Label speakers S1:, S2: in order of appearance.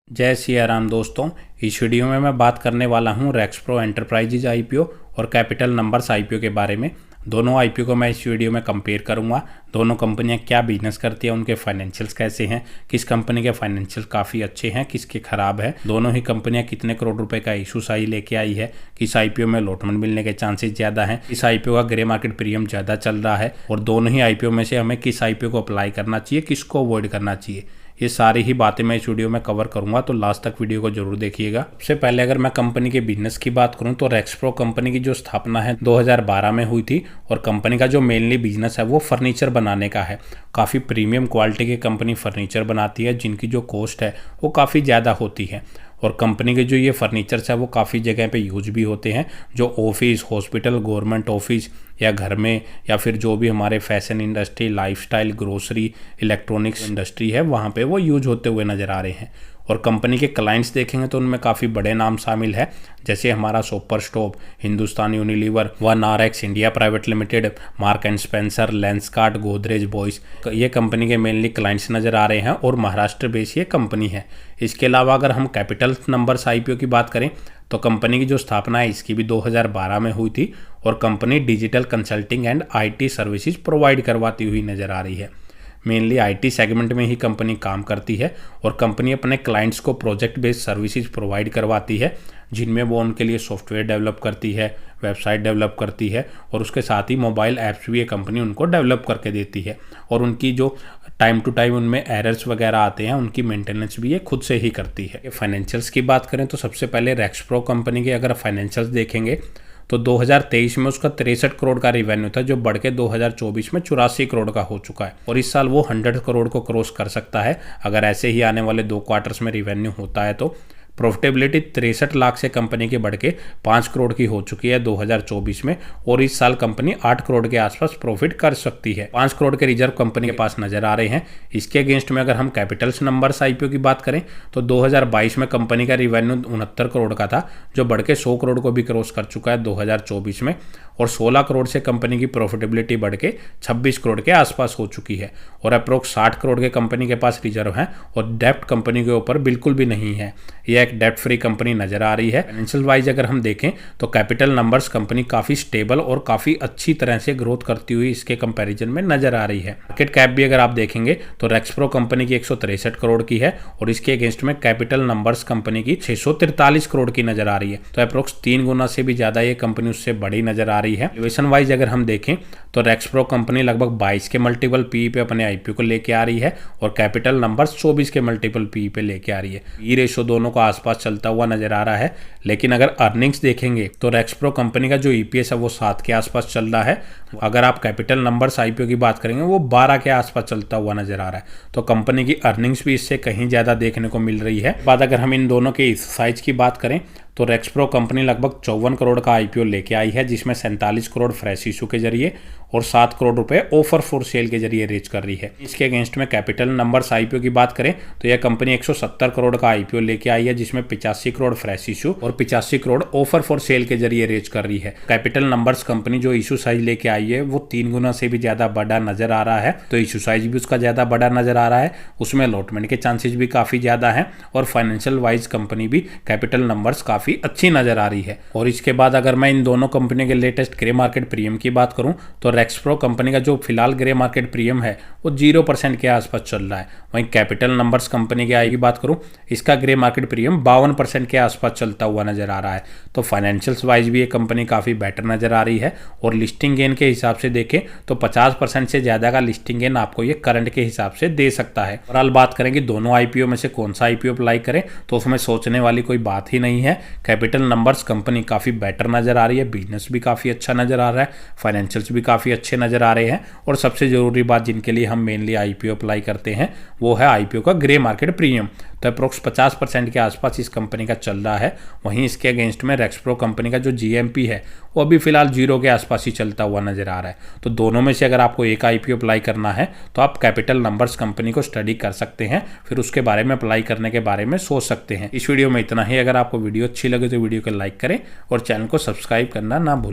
S1: जय सिया राम दोस्तों। इस वीडियो में मैं बात करने वाला हूं रेक्सप्रो एंटरप्राइजेज आईपीओ और कैपिटल नंबर्स आईपीओ के बारे में। दोनों आईपीओ को मैं इस वीडियो में कंपेयर करूंगा। दोनों कंपनियां क्या बिजनेस करती हैं, उनके फाइनेंशियल्स कैसे हैं, किस कंपनी के फाइनेंशियल काफ़ी अच्छे हैं, किसके खराब है, दोनों ही कंपनियां कितने करोड़ रुपए का इशू साई लेके आई है, किस आईपीओ में अलॉटमेंट मिलने के चांसेस ज़्यादा हैं, किस आईपीओ का ग्रे मार्केट प्रीमियम ज़्यादा चल रहा है और दोनों ही आईपीओ में से हमें किस आईपीओ को अप्लाई करना चाहिए, किसको अवॉइड करना चाहिए। ये सारी ही बातें मैं इस वीडियो में कवर करूंगा, तो लास्ट तक वीडियो को जरूर देखिएगा। सबसे पहले अगर मैं कंपनी के बिजनेस की बात करूं तो रेक्सप्रो कंपनी की जो स्थापना है 2012 में हुई थी और कंपनी का जो मेनली बिजनेस है वो फर्नीचर बनाने का है। काफ़ी प्रीमियम क्वालिटी की कंपनी फर्नीचर बनाती है जिनकी जो कॉस्ट है वो काफ़ी ज़्यादा होती है और कंपनी के जो ये फर्नीचर्स है वो काफ़ी जगह पे यूज भी होते हैं, जो ऑफिस, हॉस्पिटल, गवर्नमेंट ऑफिस या घर में या फिर जो भी हमारे fashion industry, lifestyle, grocery, electronics industry है वहाँ पे वो यूज होते हुए नज़र आ रहे हैं। और कंपनी के क्लाइंट्स देखेंगे तो उनमें काफ़ी बड़े नाम शामिल है, जैसे हमारा super stop, Hindustan Unilever, 1RX India private limited, Mark and Spencer, Lenskart, Godrej, Boyce, ये कंपनी के मेनली क्लाइंट्स नज़र आ रहे हैं और महाराष्ट्र बेस्ड ये कंपनी है। इसके अलावा अगर हम कैपिटल नंबर्स आईपीओ की बात करें तो कंपनी की जो स्थापना है इसकी भी 2012 में हुई थी और company digital consulting and IT services provide करवाती हुई नज़र आ रही है। मेनली आईटी सेगमेंट में ही कंपनी काम करती है और कंपनी अपने क्लाइंट्स को प्रोजेक्ट बेस्ड सर्विसेज प्रोवाइड करवाती है, जिनमें वो उनके लिए सॉफ्टवेयर डेवलप करती है, वेबसाइट डेवलप करती है और उसके साथ ही मोबाइल ऐप्स भी ये कंपनी उनको डेवलप करके देती है और उनकी जो टाइम टू टाइम उनमें एरर्स वगैरह आते हैं उनकी मेंटेनेंस भी ये खुद से ही करती है। फाइनेंशियल्स की बात करें तो सबसे पहले रेक्सप्रो कंपनी के अगर फाइनेंशियल्स देखेंगे तो 2023 में उसका 63 करोड़ का रिवेन्यू था, जो बढ़ के 2024 में 84 करोड़ का हो चुका है और इस साल वो 100 करोड़ को क्रॉस कर सकता है अगर ऐसे ही आने वाले 2 क्वार्टर्स में रिवेन्यू होता है। तो प्रॉफिटेबिलिटी 63 लाख से कंपनी की बढ़ के 5 करोड़ की हो चुकी है 2024 में और इस साल कंपनी 8 करोड़ के आसपास प्रॉफिट कर सकती है। 5 करोड़ के रिजर्व कंपनी के पास नजर आ रहे हैं। इसके अगेंस्ट में अगर हम कैपिटल्स नंबर्स आईपीओ की बात करें तो 2022 में कंपनी का रिवेन्यू 69 करोड़ का था, जो बढ़ के 100 करोड़ को भी क्रॉस कर चुका है 2024 में और 16 करोड़ से कंपनी की प्रॉफिटेबिलिटी बढ़ के 26 करोड़ के आसपास हो चुकी है और अप्रोक्स 60 करोड़ के कंपनी के पास रिजर्व है और डेप्ट कंपनी के ऊपर बिल्कुल भी नहीं है। यह एक डेप्ट फ्री कंपनी नजर आ रही है। फाइनेंशियल वाइज अगर हम देखें तो कैपिटल नंबर्स कंपनी काफी स्टेबल और काफी अच्छी तरह से ग्रोथ करती हुई इसके कंपैरिजन में नजर आ रही है। मार्केट कैप भी अगर आप देखेंगे तो रेक्सप्रो कंपनी की 163 करोड़ की है और इसके अगेंस्ट में कैपिटल नंबर्स कंपनी की 643 करोड़ की नजर आ रही है, तो अप्रोक्स 3 गुना से भी ज्यादा ये कंपनी उससे बड़ी नजर आ रही है। वैल्यूएशन वाइज अगर हम देखें तो रेक्सप्रो कंपनी लगभग 22 के मल्टीपल पी पे अपने आईपीओ को लेके आ रही है और कैपिटल नंबर्स 24 के मल्टीपल पी पे लेके आ रही है। ई रेशो दोनों को आसपास चलता हुआ नजर आ रहा है, लेकिन अगर अर्निंग्स देखेंगे तो रेक्सप्रो कंपनी का जो ईपीएस है वो 7 के आसपास चल रहा है। अगर आप कैपिटल नंबर्स आईपीओ की बात करेंगे वो 12 के आसपास चलता हुआ नजर आ रहा है, तो कंपनी की अर्निंग्स भी इससे कहीं ज्यादा देखने को मिल रही है। बात अगर हम इन दोनों के साइज की बात करें तो रेक्सप्रो कंपनी लगभग 54 करोड़ का आईपीओ लेके आई है, जिसमें 47 करोड़ फ्रेश इशू के जरिए और 7 करोड़ रुपए ऑफर फॉर सेल के जरिए रेज कर रही है। इसके अगेंस्ट में कैपिटल नंबर्स आईपीओ की बात करें तो यह कंपनी 170 करोड़ का आईपीओ लेके आई है, जिसमें 85 करोड़ फ्रेश इशू और 85 करोड़ ऑफर फॉर सेल के जरिए रेज कर रही है। कैपिटल नंबर्स कंपनी जो इशू साइज लेके आई है वो 3 गुना से भी ज्यादा बड़ा नजर आ रहा है, तो इशू साइज भी उसका ज्यादा बड़ा नजर आ रहा है, उसमें अलॉटमेंट के चांसेस भी काफी ज्यादा है और फाइनेंशियल वाइज कंपनी भी कैपिटल नंबर्स काफी अच्छी नजर आ रही है। और इसके बाद अगर मैं इन दोनों कंपनी के लेटेस्ट ग्रे मार्केट प्रीमियम की बात करूं तो रेक्सप्रो कंपनी का जो फिलहाल ग्रे मार्केट प्रीमियम है वो 0% के आसपास चल रहा है। वहीं कैपिटल नंबर्स कंपनी की आई की बात करूं, इसका ग्रे मार्केट प्रीमियम 52% के आसपास चलता हुआ नजर आ रहा है, तो फाइनेंशियल्स वाइज भी ये कंपनी काफी बेटर नजर आ रही है। और लिस्टिंग गेन के हिसाब से देखें तो 50% से ज्यादा का लिस्टिंग गेन आपको ये करंट के हिसाब से दे सकता है। और बात करेंगे दोनों आईपीओ में से कौन सा आईपीओ अप्लाई करें तो उसमें सोचने वाली कोई बात ही नहीं है। कैपिटल नंबर्स कंपनी काफी बेटर नजर आ रही है, बिजनेस भी काफी अच्छा नजर आ रहा है, फाइनेंशियल्स भी काफी अच्छे नजर आ रहे हैं और सबसे जरूरी बात जिनके लिए हम मेनली आईपीओ अप्लाई करते हैं वो है आईपीओ का ग्रे मार्केट प्रीमियम, तो अप्रोक्स 50% के आसपास इस कंपनी का चल रहा है। वहीं इसके अगेंस्ट में रेक्सप्रो कंपनी का जो जीएमपी है वो अभी फिलहाल 0 के आसपास ही चलता हुआ नजर आ रहा है। तो दोनों में से अगर आपको एक आईपीओ अप्लाई करना है तो आप कैपिटल नंबर्स कंपनी को स्टडी कर सकते हैं, फिर उसके बारे में अप्लाई करने के बारे में सोच सकते हैं। इस वीडियो में इतना ही। अगर आपको वीडियो अच्छी लगे तो वीडियो को लाइक करें और चैनल को सब्सक्राइब करना ना भूलें।